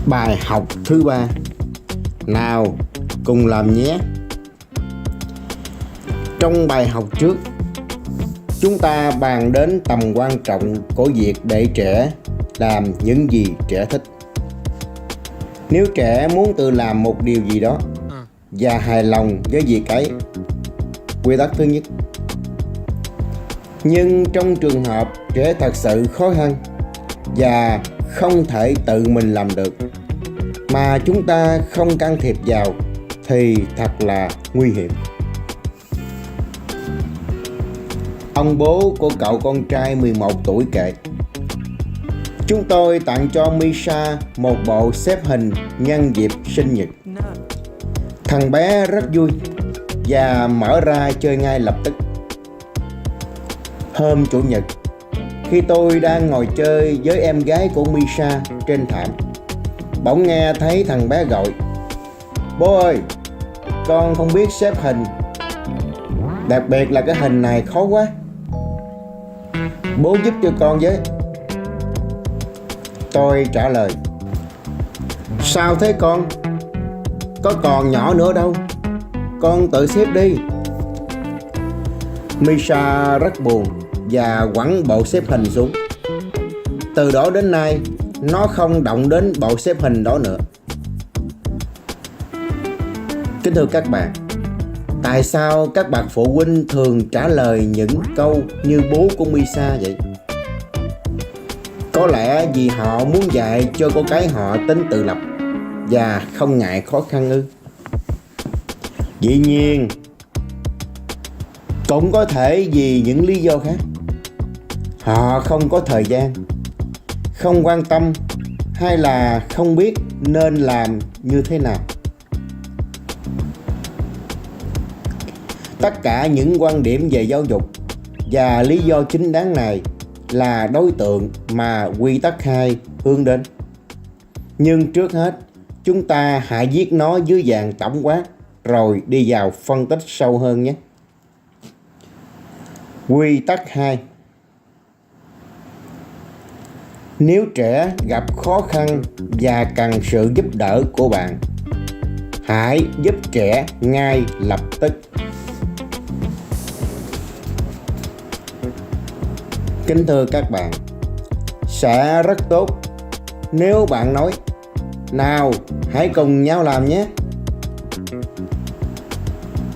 Bài học thứ ba. Nào, cùng làm nhé. Trong bài học trước, chúng ta bàn đến tầm quan trọng của việc để trẻ làm những gì trẻ thích. Nếu trẻ muốn tự làm một điều gì đó và hài lòng với việc ấy, quy tắc thứ nhất. Nhưng trong trường hợp trẻ thật sự khó khăn và không thể tự mình làm được mà chúng ta không can thiệp vào thì thật là nguy hiểm. Ông bố của cậu con trai 11 tuổi kể: chúng tôi tặng cho Misha một bộ xếp hình nhân dịp sinh nhật. Thằng bé rất vui và mở ra chơi ngay lập tức. Hôm Chủ nhật, khi tôi đang ngồi chơi với em gái của Misha trên thảm, bỗng nghe thấy thằng bé gọi: bố ơi, con không biết xếp hình, đặc biệt là cái hình này khó quá, bố giúp cho con với. Tôi trả lời: sao thế con? Có còn nhỏ nữa đâu, con tự xếp đi. Misha rất buồn và quẳng bộ xếp hình xuống. Từ đó đến nay, nó không động đến bộ xếp hình đó nữa. Kính thưa các bạn, tại sao các bậc phụ huynh thường trả lời những câu như bố của Misha vậy? Có lẽ vì họ muốn dạy cho con cái họ tính tự lập và không ngại khó khăn ư? Dĩ nhiên, cũng có thể vì những lý do khác. Họ không có thời gian, không quan tâm hay là không biết nên làm như thế nào. Tất cả những quan điểm về giáo dục và lý do chính đáng này là đối tượng mà quy tắc 2 hướng đến. Nhưng trước hết, chúng ta hãy viết nó dưới dạng tổng quát rồi đi vào phân tích sâu hơn nhé. Quy tắc 2. Nếu trẻ gặp khó khăn và cần sự giúp đỡ của bạn, hãy giúp trẻ ngay lập tức. Kính thưa các bạn, sẽ rất tốt nếu bạn nói: nào, hãy cùng nhau làm nhé.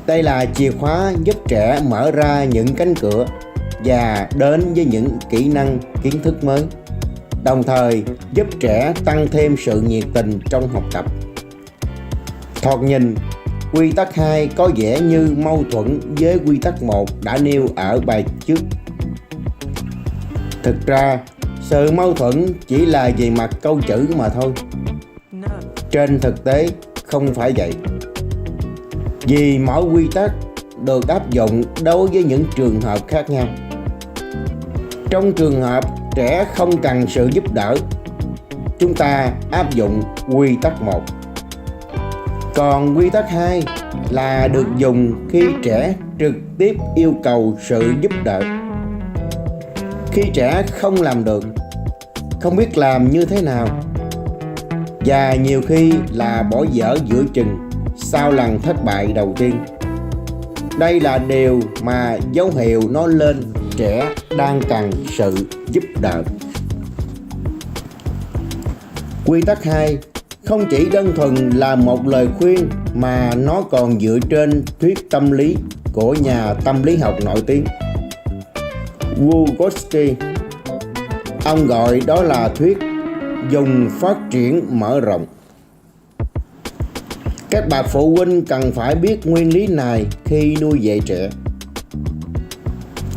Đây là chìa khóa giúp trẻ mở ra những cánh cửa và đến với những kỹ năng, kiến thức mới, đồng thời giúp trẻ tăng thêm sự nhiệt tình trong học tập. Thoạt nhìn, quy tắc 2 có vẻ như mâu thuẫn với quy tắc 1 đã nêu ở bài trước. Thực ra, sự mâu thuẫn chỉ là về mặt câu chữ mà thôi. Trên thực tế, không phải vậy. Vì mỗi quy tắc được áp dụng đối với những trường hợp khác nhau. Trong trường hợp trẻ không cần sự giúp đỡ, chúng ta áp dụng quy tắc 1. Còn quy tắc 2 là được dùng khi trẻ trực tiếp yêu cầu sự giúp đỡ. Khi trẻ không làm được, không biết làm như thế nào, và nhiều khi là bỏ dở giữa chừng sau lần thất bại đầu tiên. Đây là điều mà dấu hiệu nói lên trẻ đang cần sự giúp đỡ. Quy tắc 2 không chỉ đơn thuần là một lời khuyên mà nó còn dựa trên thuyết tâm lý của nhà tâm lý học nổi tiếng Vygotsky. Ông gọi đó là thuyết dùng phát triển mở rộng. Các bậc phụ huynh cần phải biết nguyên lý này khi nuôi dạy trẻ.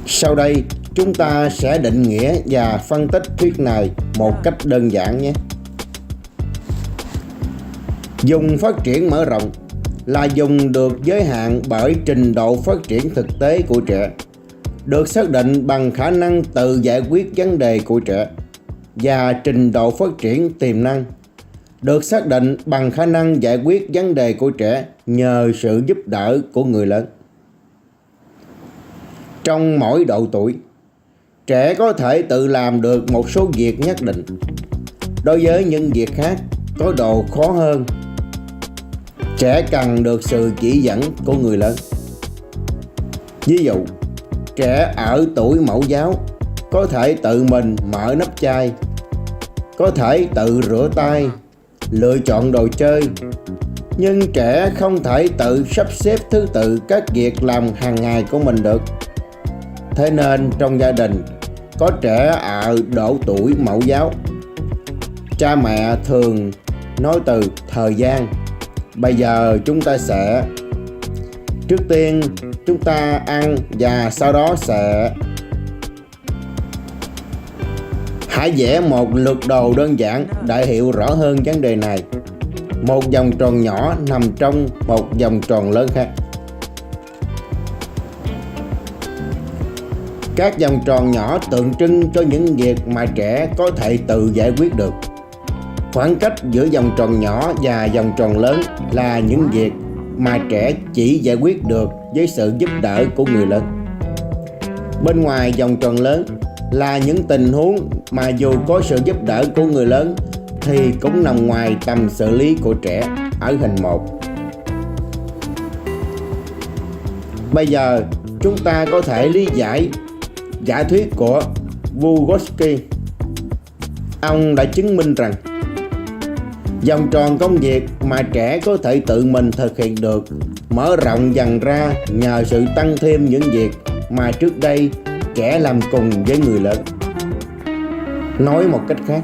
Sau đây, chúng ta sẽ định nghĩa và phân tích thuyết này một cách đơn giản nhé. Dùng phát triển mở rộng là dùng được giới hạn bởi trình độ phát triển thực tế của trẻ, được xác định bằng khả năng tự giải quyết vấn đề của trẻ, và trình độ phát triển tiềm năng, được xác định bằng khả năng giải quyết vấn đề của trẻ nhờ sự giúp đỡ của người lớn. Trong mỗi độ tuổi, trẻ có thể tự làm được một số việc nhất định. Đối với những việc khác, có độ khó hơn. Trẻ cần được sự chỉ dẫn của người lớn. Ví dụ, trẻ ở tuổi mẫu giáo có thể tự mình mở nắp chai, có thể tự rửa tay, lựa chọn đồ chơi, nhưng trẻ không thể tự sắp xếp thứ tự các việc làm hàng ngày của mình được. Thế nên trong gia đình có trẻ ở độ tuổi mẫu giáo, cha mẹ thường nói từ thời gian. Bây giờ chúng ta sẽ, trước tiên chúng ta ăn và sau đó sẽ. Hãy vẽ một lượt đồ đơn giản để hiểu rõ hơn vấn đề này. Một vòng tròn nhỏ nằm trong một vòng tròn lớn khác. Các vòng tròn nhỏ tượng trưng cho những việc mà trẻ có thể tự giải quyết được. Khoảng cách giữa vòng tròn nhỏ và vòng tròn lớn là những việc mà trẻ chỉ giải quyết được với sự giúp đỡ của người lớn. Bên ngoài vòng tròn lớn là những tình huống mà dù có sự giúp đỡ của người lớn thì cũng nằm ngoài tầm xử lý của trẻ ở hình 1. Bây giờ chúng ta có thể lý giải giả thuyết của Vygotsky. Ông đã chứng minh rằng vòng tròn công việc mà trẻ có thể tự mình thực hiện được mở rộng dần ra nhờ sự tăng thêm những việc mà trước đây trẻ làm cùng với người lớn. Nói một cách khác,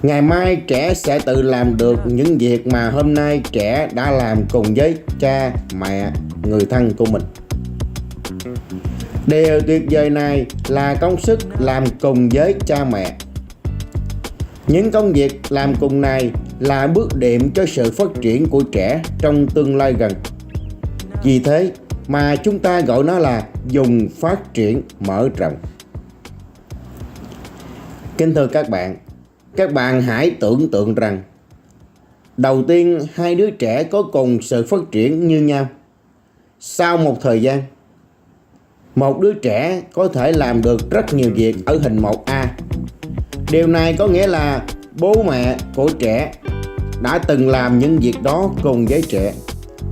ngày mai trẻ sẽ tự làm được những việc mà hôm nay trẻ đã làm cùng với cha, mẹ, người thân của mình. Điều tuyệt vời này là công sức làm cùng với cha mẹ. Những công việc làm cùng này là bước đệm cho sự phát triển của trẻ trong tương lai gần. Vì thế mà chúng ta gọi nó là dùng phát triển mở rộng. Kính thưa các bạn hãy tưởng tượng rằng đầu tiên hai đứa trẻ có cùng sự phát triển như nhau. Sau một thời gian, một đứa trẻ có thể làm được rất nhiều việc ở hình 1A. Điều này có nghĩa là bố mẹ của trẻ đã từng làm những việc đó cùng với trẻ.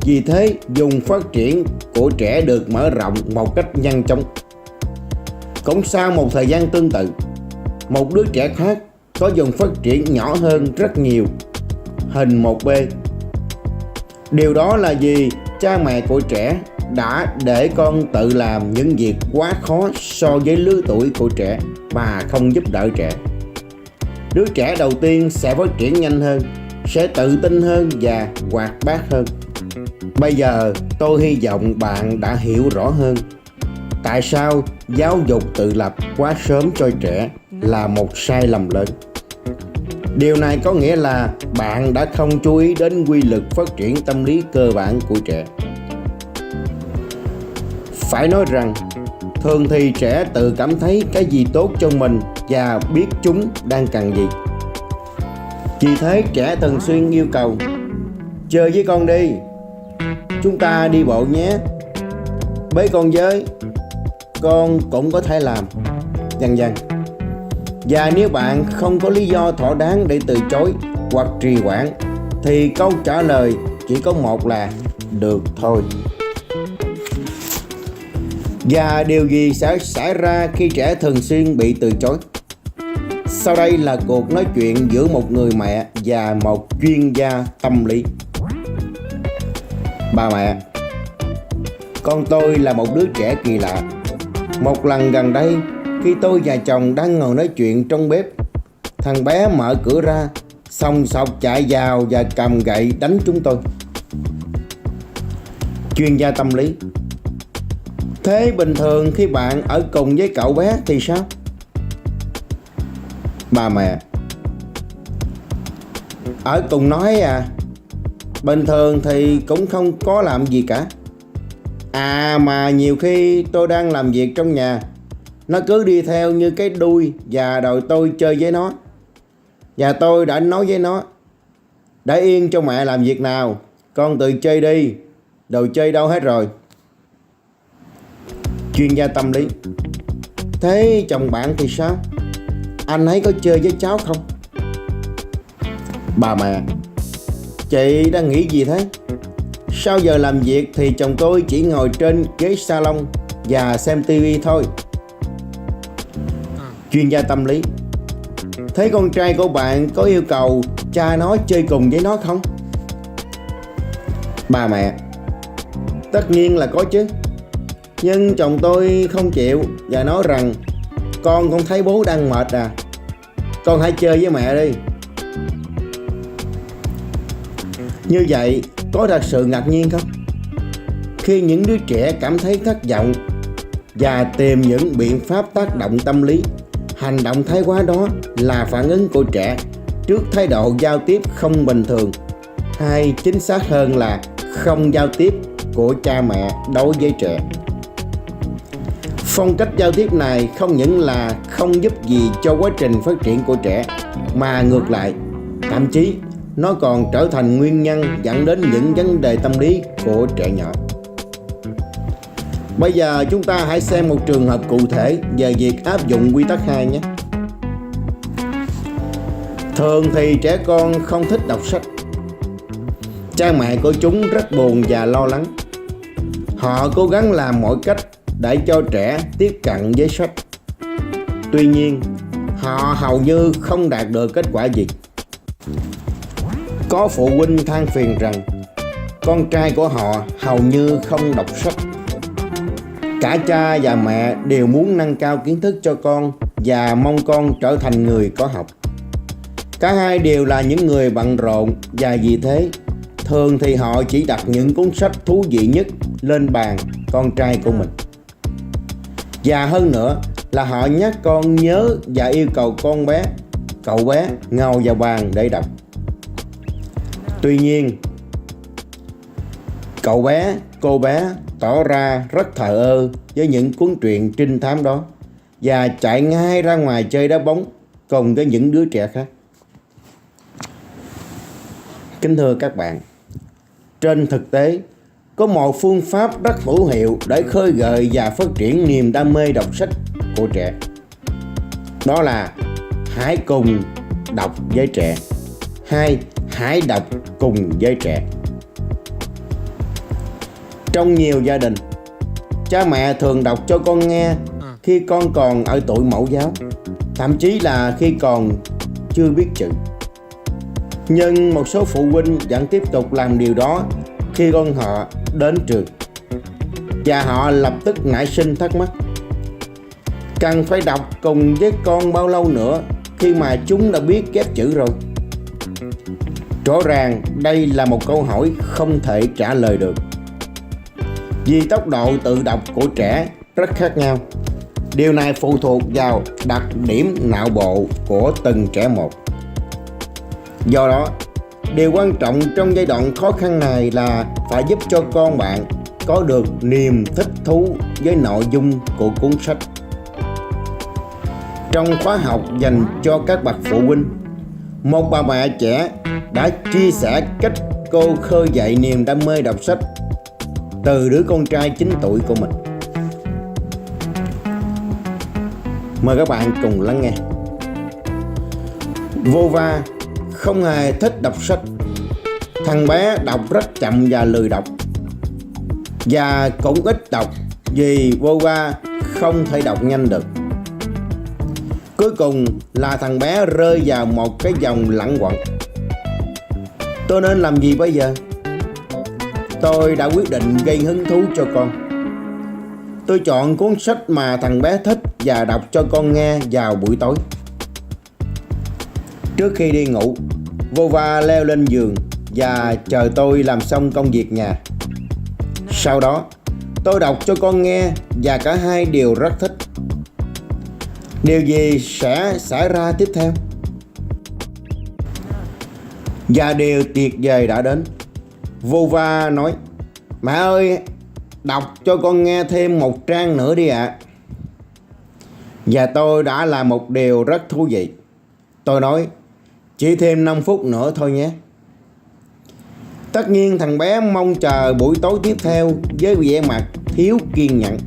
Vì thế, vùng phát triển của trẻ được mở rộng một cách nhanh chóng. Cũng sau một thời gian tương tự, một đứa trẻ khác có vùng phát triển nhỏ hơn rất nhiều, hình 1B. Điều đó là vì cha mẹ của trẻ đã để con tự làm những việc quá khó so với lứa tuổi của trẻ mà không giúp đỡ trẻ. Đứa trẻ đầu tiên sẽ phát triển nhanh hơn, sẽ tự tin hơn và hoạt bát hơn. Bây giờ tôi hy vọng bạn đã hiểu rõ hơn tại sao giáo dục tự lập quá sớm cho trẻ là một sai lầm lớn. Điều này có nghĩa là bạn đã không chú ý đến quy luật phát triển tâm lý cơ bản của trẻ. Phải nói rằng, thường thì trẻ tự cảm thấy cái gì tốt cho mình và biết chúng đang cần gì. Vì thế trẻ thường xuyên yêu cầu: chơi với con đi, chúng ta đi bộ nhé, bế con với, con cũng có thể làm, vân vân. Và nếu bạn không có lý do thỏa đáng để từ chối hoặc trì hoãn thì câu trả lời chỉ có một là được thôi. Và điều gì sẽ xảy ra khi trẻ thường xuyên bị từ chối? Sau đây là cuộc nói chuyện giữa một người mẹ và một chuyên gia tâm lý. Bà mẹ: con tôi là một đứa trẻ kỳ lạ. Một lần gần đây, khi tôi và chồng đang ngồi nói chuyện trong bếp, thằng bé mở cửa ra, xông xộc chạy vào và cầm gậy đánh chúng tôi. Chuyên gia tâm lý: thế bình thường khi bạn ở cùng với cậu bé thì sao? Bà mẹ: ở cùng nói à, bình thường thì cũng không có làm gì cả. À mà nhiều khi tôi đang làm việc trong nhà, nó cứ đi theo như cái đuôi và đòi tôi chơi với nó. Và tôi đã nói với nó: để yên cho mẹ làm việc nào, con tự chơi đi, đồ chơi đâu hết rồi. Chuyên gia tâm lý: thế chồng bạn thì sao? Anh ấy có chơi với cháu không? Bà mẹ, chị đang nghĩ gì thế? Sau giờ làm việc thì chồng tôi chỉ ngồi trên ghế salon và xem tivi thôi. Chuyên gia tâm lý: thế con trai của bạn có yêu cầu cha nó chơi cùng với nó không? Bà mẹ, tất nhiên là có chứ. Nhưng chồng tôi không chịu và nói rằng con thấy bố đang mệt à, con hãy chơi với mẹ đi. Như vậy có thật sự ngạc nhiên không? Khi những đứa trẻ cảm thấy thất vọng và tìm những biện pháp tác động tâm lý, hành động thái quá đó là phản ứng của trẻ trước thái độ giao tiếp không bình thường, hay chính xác hơn là không giao tiếp của cha mẹ đối với trẻ. Phong cách giao tiếp này không những là không giúp gì cho quá trình phát triển của trẻ, mà ngược lại, thậm chí nó còn trở thành nguyên nhân dẫn đến những vấn đề tâm lý của trẻ nhỏ. Bây giờ chúng ta hãy xem một trường hợp cụ thể về việc áp dụng quy tắc 2 nhé. Thường thì trẻ con không thích đọc sách. Cha mẹ của chúng rất buồn và lo lắng. Họ cố gắng làm mọi cách để cho trẻ tiếp cận với sách. Tuy nhiên, họ hầu như không đạt được kết quả gì. Có phụ huynh than phiền rằng con trai của họ hầu như không đọc sách. Cả cha và mẹ đều muốn nâng cao kiến thức cho con và mong con trở thành người có học. Cả hai đều là những người bận rộn và vì thế thường thì họ chỉ đặt những cuốn sách thú vị nhất lên bàn con trai của mình. Và hơn nữa là họ nhắc con nhớ và yêu cầu cậu bé ngồi vào bàn để đọc. Tuy nhiên, cô bé tỏ ra rất thờ ơ với những cuốn truyện trinh thám đó và chạy ngay ra ngoài chơi đá bóng cùng với những đứa trẻ khác. Kính thưa các bạn, trên thực tế, có một phương pháp rất hữu hiệu để khơi gợi và phát triển niềm đam mê đọc sách của trẻ. Đó là hãy cùng đọc với trẻ. Hãy đọc cùng với trẻ. Trong nhiều gia đình, cha mẹ thường đọc cho con nghe khi con còn ở tuổi mẫu giáo, thậm chí là khi còn chưa biết chữ. Nhưng một số phụ huynh vẫn tiếp tục làm điều đó khi con họ đến trường, và họ lập tức nảy sinh thắc mắc: cần phải đọc cùng với con bao lâu nữa khi mà chúng đã biết ghép chữ rồi? Rõ ràng đây là một câu hỏi không thể trả lời được, vì tốc độ tự đọc của trẻ rất khác nhau. Điều này phụ thuộc vào đặc điểm não bộ của từng trẻ một. Do đó, điều quan trọng trong giai đoạn khó khăn này là phải giúp cho con bạn có được niềm thích thú với nội dung của cuốn sách. Trong khóa học dành cho các bậc phụ huynh, một bà mẹ trẻ đã chia sẻ cách cô khơi dậy niềm đam mê đọc sách từ đứa con trai 9 tuổi của mình. Mời các bạn cùng lắng nghe. Vova không hề thích đọc sách. Thằng bé đọc rất chậm và lười đọc, và cũng ít đọc vì Vova không thể đọc nhanh được. Cuối cùng là thằng bé rơi vào một cái vòng lẩn quẩn. Tôi nên làm gì bây giờ? Tôi đã quyết định gây hứng thú cho con. Tôi chọn cuốn sách mà thằng bé thích và đọc cho con nghe vào buổi tối. Trước khi đi ngủ, Vova leo lên giường và chờ tôi làm xong công việc nhà. Sau đó, tôi đọc cho con nghe và cả hai đều rất thích. Điều gì sẽ xảy ra tiếp theo? Và điều tuyệt vời đã đến. Vova nói: mẹ ơi, đọc cho con nghe thêm một trang nữa đi ạ. Và tôi đã làm một điều rất thú vị. Tôi nói: chỉ thêm 5 phút nữa thôi nhé. Tất nhiên thằng bé mong chờ buổi tối tiếp theo với vẻ mặt thiếu kiên nhẫn.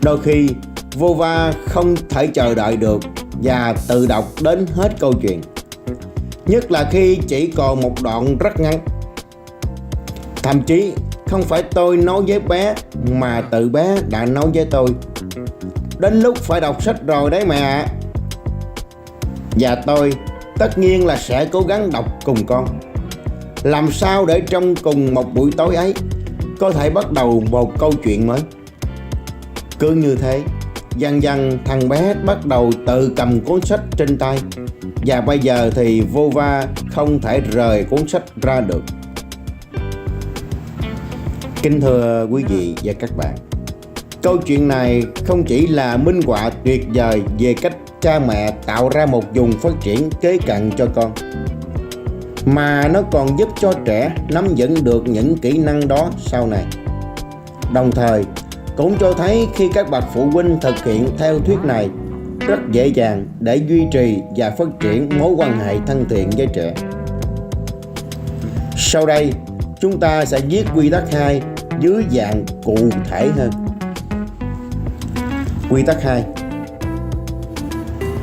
Đôi khi Vova không thể chờ đợi được và tự đọc đến hết câu chuyện. nhất là khi chỉ còn một đoạn rất ngắn. Thậm chí không phải tôi nói với bé mà tự bé đã nói với tôi: đến lúc phải đọc sách rồi đấy mẹ ạ. Và tôi tất nhiên là sẽ cố gắng đọc cùng con. Làm sao để trong cùng một buổi tối ấy có thể bắt đầu một câu chuyện mới. Cứ như thế, dần dần thằng bé bắt đầu tự cầm cuốn sách trên tay, và bây giờ thì vô va không thể rời cuốn sách ra được. Kính thưa quý vị và các bạn, câu chuyện này không chỉ là minh họa tuyệt vời về cách cha mẹ tạo ra một vùng phát triển kế cận cho con, mà nó còn giúp cho trẻ nắm vững được những kỹ năng đó sau này. Đồng thời cũng cho thấy khi các bậc phụ huynh thực hiện theo thuyết này, rất dễ dàng để duy trì và phát triển mối quan hệ thân thiện với trẻ. Sau đây, chúng ta sẽ viết quy tắc 2 dưới dạng cụ thể hơn. Quy tắc 2.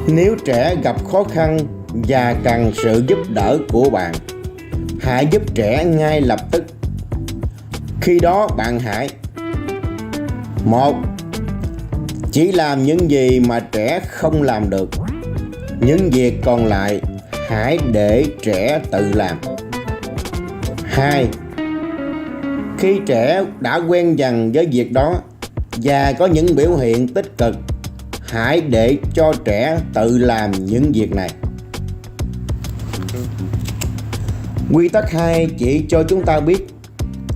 Nếu trẻ gặp khó khăn và cần sự giúp đỡ của bạn, hãy giúp trẻ ngay lập tức. Khi đó bạn hãy: 1. Chỉ làm những gì mà trẻ không làm được. Những việc còn lại hãy để trẻ tự làm. 2. Khi trẻ đã quen dần với việc đó và có những biểu hiện tích cực, hãy để cho trẻ tự làm những việc này. Quy tắc 2 chỉ cho chúng ta biết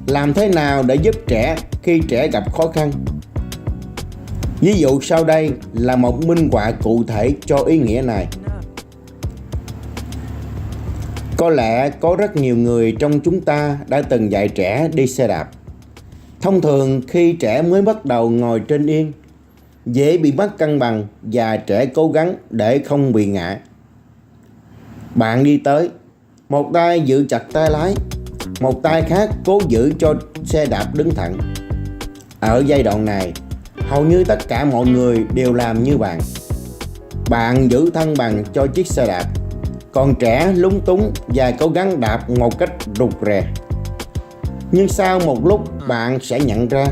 làm thế nào để giúp trẻ khi trẻ gặp khó khăn. Ví dụ sau đây là một minh họa cụ thể cho ý nghĩa này. Có lẽ có rất nhiều người trong chúng ta đã từng dạy trẻ đi xe đạp. Thông thường khi trẻ mới bắt đầu ngồi trên yên, dễ bị mất cân bằng và trẻ cố gắng để không bị ngã. Bạn đi tới, một tay giữ chặt tay lái, một tay khác cố giữ cho xe đạp đứng thẳng. Ở giai đoạn này, hầu như tất cả mọi người đều làm như bạn. Bạn giữ thăng bằng cho chiếc xe đạp, còn trẻ lúng túng và cố gắng đạp một cách rụt rè. Nhưng sau một lúc bạn sẽ nhận ra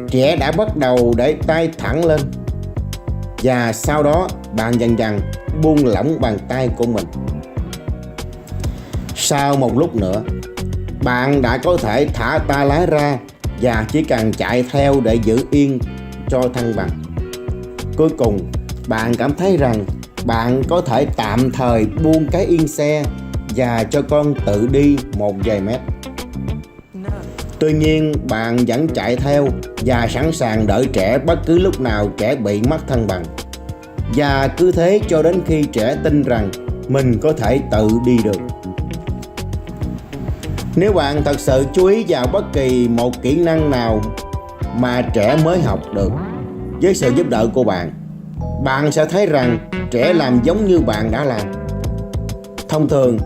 trẻ đã bắt đầu để tay thẳng lên, và sau đó bạn dần dần buông lỏng bàn tay của mình. Sau một lúc nữa, bạn đã có thể thả tay lái ra và chỉ cần chạy theo để giữ yên cho thăng bằng. Cuối cùng, bạn cảm thấy rằng bạn có thể tạm thời buông cái yên xe và cho con tự đi một vài mét. Tuy nhiên, bạn vẫn chạy theo và sẵn sàng đợi trẻ bất cứ lúc nào trẻ bị mất thăng bằng. Và cứ thế cho đến khi trẻ tin rằng mình có thể tự đi được. Nếu bạn thật sự chú ý vào bất kỳ một kỹ năng nào mà trẻ mới học được với sự giúp đỡ của bạn, bạn sẽ thấy rằng trẻ làm giống như bạn đã làm. Thông thường,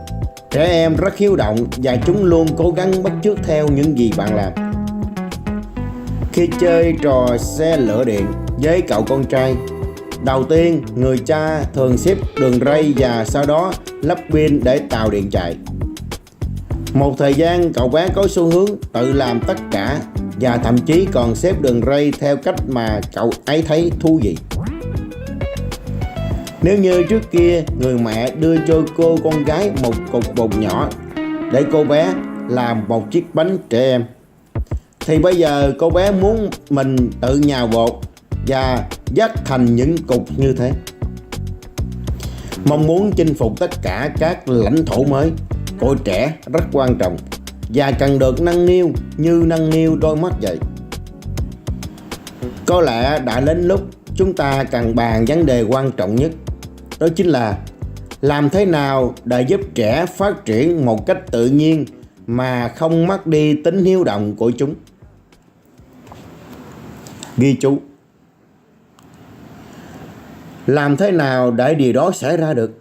trẻ em rất hiếu động và chúng luôn cố gắng bắt chước theo những gì bạn làm. Khi chơi trò xe lửa điện với cậu con trai, đầu tiên người cha thường xếp đường ray và sau đó lắp pin để tàu điện chạy. Một thời gian cậu bé có xu hướng tự làm tất cả và thậm chí còn xếp đường ray theo cách mà cậu ấy thấy thú vị. Nếu như trước kia người mẹ đưa cho cô con gái một cục bột nhỏ để cô bé làm một chiếc bánh trẻ em, thì bây giờ cô bé muốn mình tự nhào bột và dắt thành những cục như thế. Mong muốn chinh phục tất cả các lãnh thổ mới của trẻ rất quan trọng và cần được nâng niu như nâng niu đôi mắt vậy. Có lẽ đã đến lúc chúng ta cần bàn vấn đề quan trọng nhất, đó chính là làm thế nào để giúp trẻ phát triển một cách tự nhiên mà không mất đi tính hiếu động của chúng. Ghi chú: làm thế nào để điều đó xảy ra được?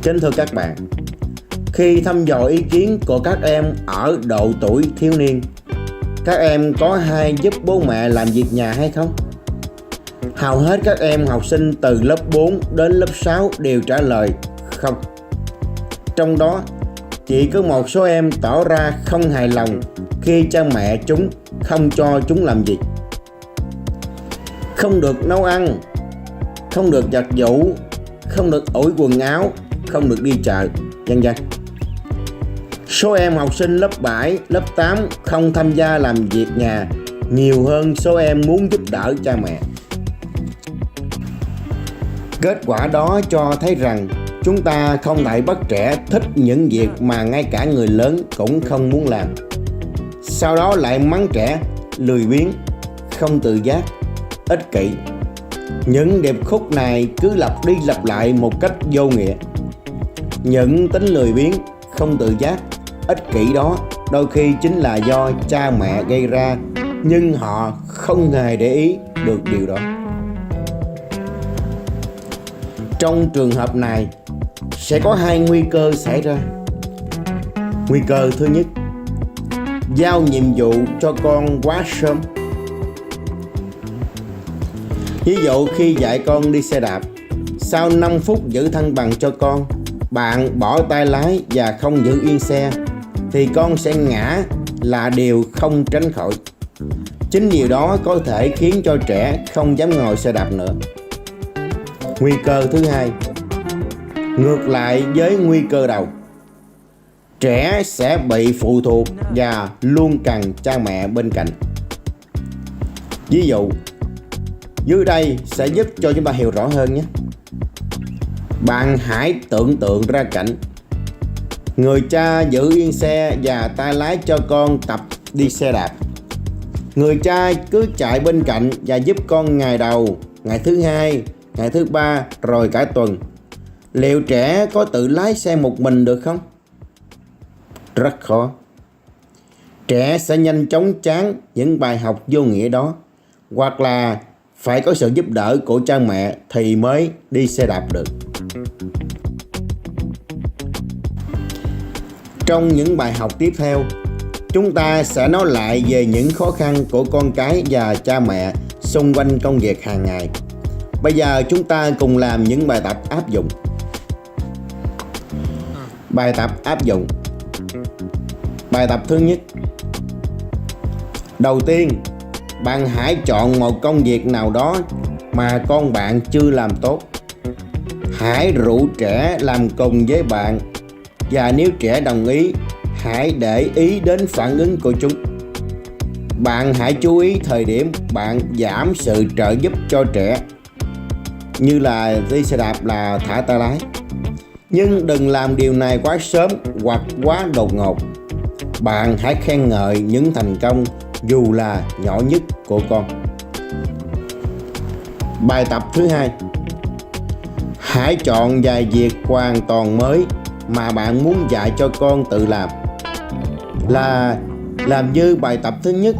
Kính thưa các bạn, khi thăm dò ý kiến của các em ở độ tuổi thiếu niên, các em có hay giúp bố mẹ làm việc nhà hay không? Hầu hết các em học sinh từ lớp 4 đến lớp 6 đều trả lời không. Trong đó chỉ có một số em tỏ ra không hài lòng khi cha mẹ chúng không cho chúng làm gì. Không được nấu ăn, không được giặt giũ, không được ủi quần áo, không được đi chợ, vân vân. Số em học sinh lớp 7, lớp 8 không tham gia làm việc nhà nhiều hơn số em muốn giúp đỡ cha mẹ. Kết quả đó cho thấy rằng chúng ta không thể bắt trẻ thích những việc mà ngay cả người lớn cũng không muốn làm. Sau đó lại mắng trẻ lười biếng, không tự giác, ích kỷ. Những điệp khúc này cứ lặp đi lặp lại một cách vô nghĩa. Những tính lười biếng, không tự giác, ích kỷ đó đôi khi chính là do cha mẹ gây ra, nhưng họ không hề để ý được điều đó. Trong trường hợp này sẽ có hai nguy cơ xảy ra. Nguy cơ thứ nhất, giao nhiệm vụ cho con quá sớm. Ví dụ khi dạy con đi xe đạp, sau 5 phút giữ thăng bằng cho con, bạn bỏ tay lái và không giữ yên xe thì con sẽ ngã là điều không tránh khỏi. Chính điều đó có thể khiến cho trẻ không dám ngồi xe đạp nữa. Nguy cơ thứ hai, ngược lại với nguy cơ đầu, trẻ sẽ bị phụ thuộc và luôn cần cha mẹ bên cạnh. Ví dụ, dưới đây sẽ giúp cho chúng ta hiểu rõ hơn nhé. Bạn hãy tưởng tượng ra cảnh người cha giữ yên xe và tay lái cho con tập đi xe đạp. Người cha cứ chạy bên cạnh và giúp con ngày đầu, ngày thứ hai, ngày thứ ba rồi cả tuần. Liệu trẻ có tự lái xe một mình được không? Rất khó. Trẻ sẽ nhanh chóng chán những bài học vô nghĩa đó, hoặc là phải có sự giúp đỡ của cha mẹ thì mới đi xe đạp được. Trong những bài học tiếp theo, chúng ta sẽ nói lại về những khó khăn của con cái và cha mẹ xung quanh công việc hàng ngày. Bây giờ chúng ta cùng làm những bài tập áp dụng. Bài tập áp dụng. Bài tập thứ nhất. Đầu tiên, bạn hãy chọn một công việc nào đó mà con bạn chưa làm tốt. Hãy rủ trẻ làm cùng với bạn, và nếu trẻ đồng ý, hãy để ý đến phản ứng của chúng. Bạn hãy chú ý thời điểm bạn giảm sự trợ giúp cho trẻ, như là đi xe đạp là thả tay lái. Nhưng đừng làm điều này quá sớm hoặc quá đột ngột. Bạn hãy khen ngợi những thành công dù là nhỏ nhất của con. Bài tập thứ hai. Hãy chọn vài việc hoàn toàn mới mà bạn muốn dạy cho con tự làm, là làm như bài tập thứ nhất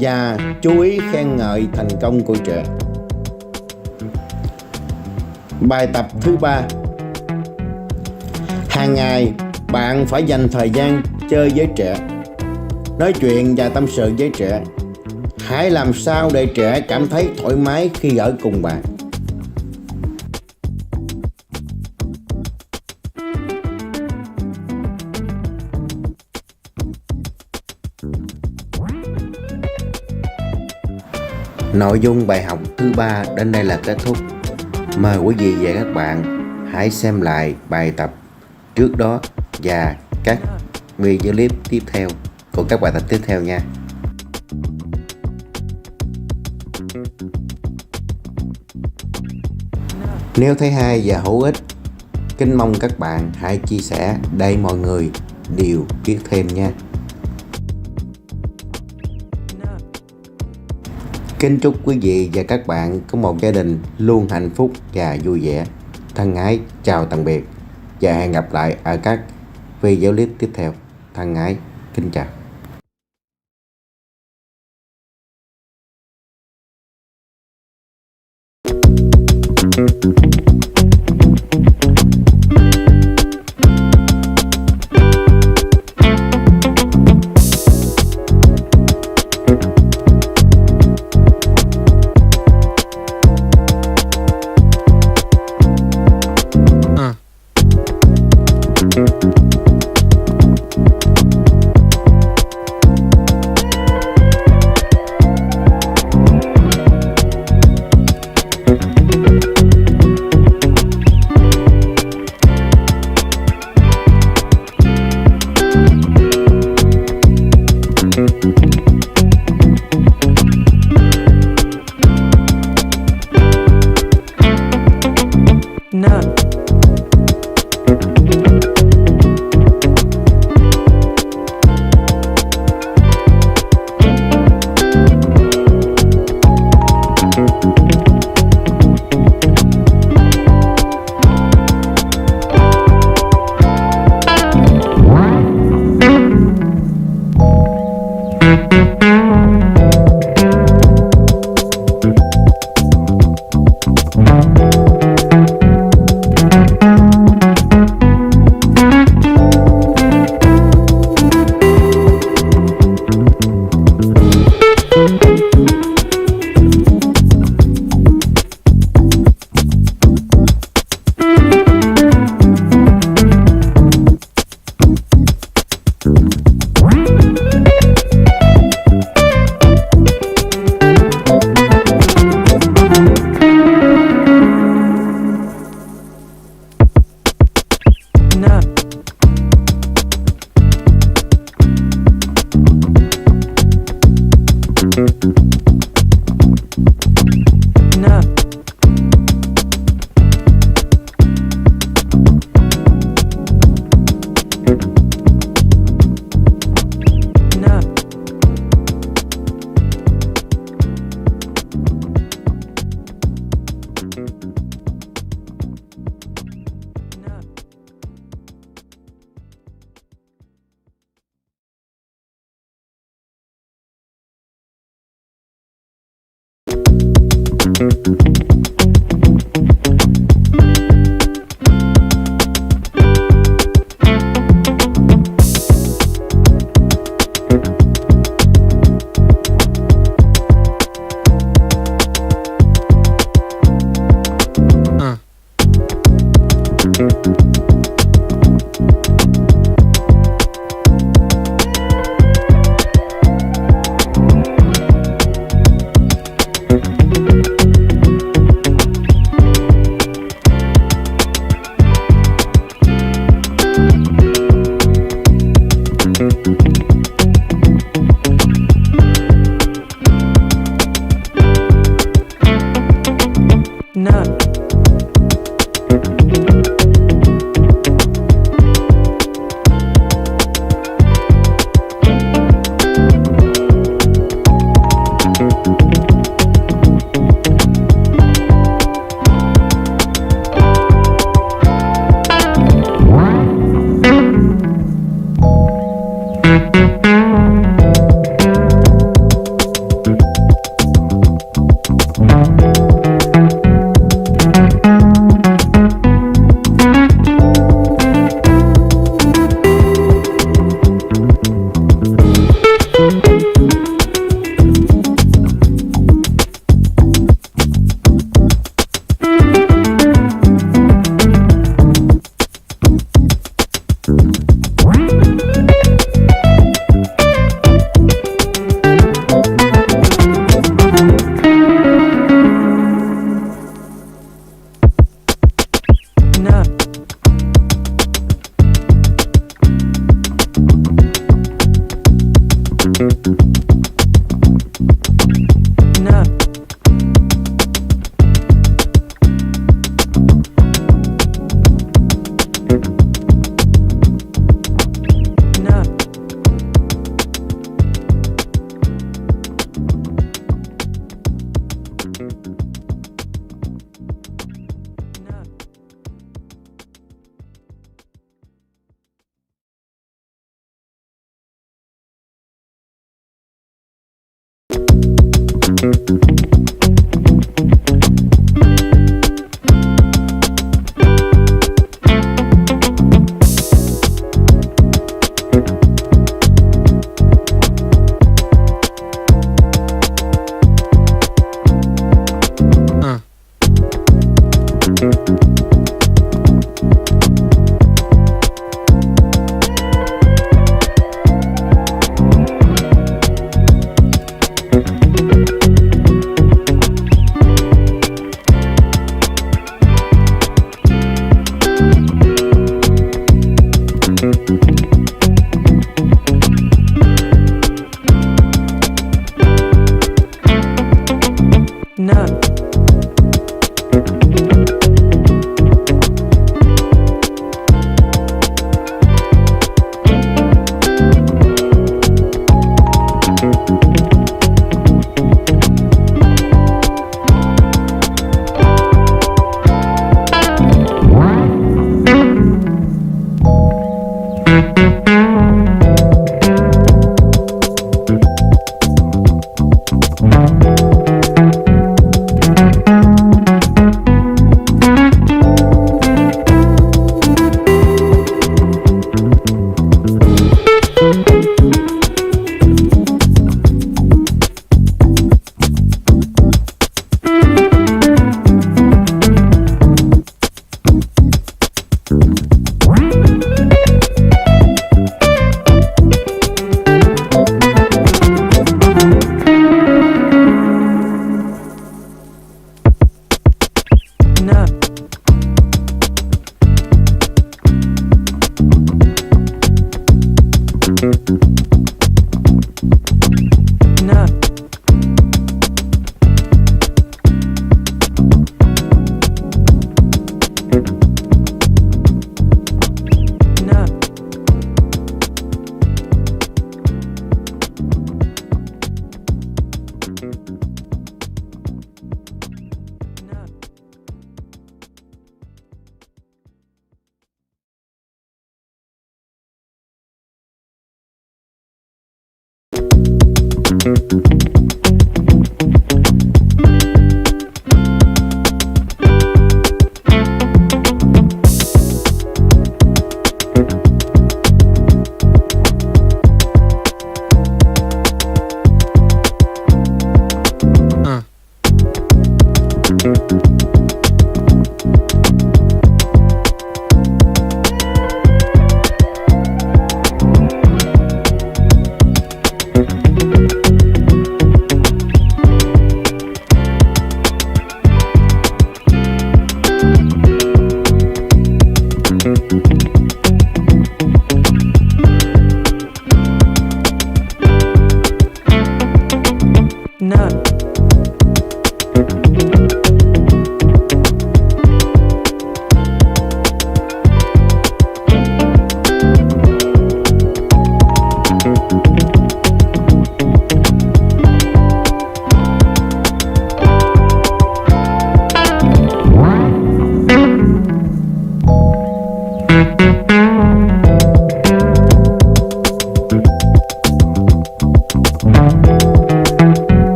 và chú ý khen ngợi thành công của trẻ. Bài tập thứ ba. Hàng ngày bạn phải dành thời gian chơi với trẻ, nói chuyện và tâm sự với trẻ. Hãy làm sao để trẻ cảm thấy thoải mái khi ở cùng bạn. Nội dung bài học thứ 3 đến đây là kết thúc. Mời quý vị và các bạn hãy xem lại bài tập trước đó và các video clip tiếp theo của các bài tập tiếp theo nha. Nếu thấy hay và hữu ích, kính mong các bạn hãy chia sẻ để mọi người đều biết thêm nha. Kính chúc quý vị và các bạn có một gia đình luôn hạnh phúc và vui vẻ. Thân ái chào tạm biệt và hẹn gặp lại ở các video clip tiếp theo. Thân ái kính chào.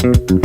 Thank you.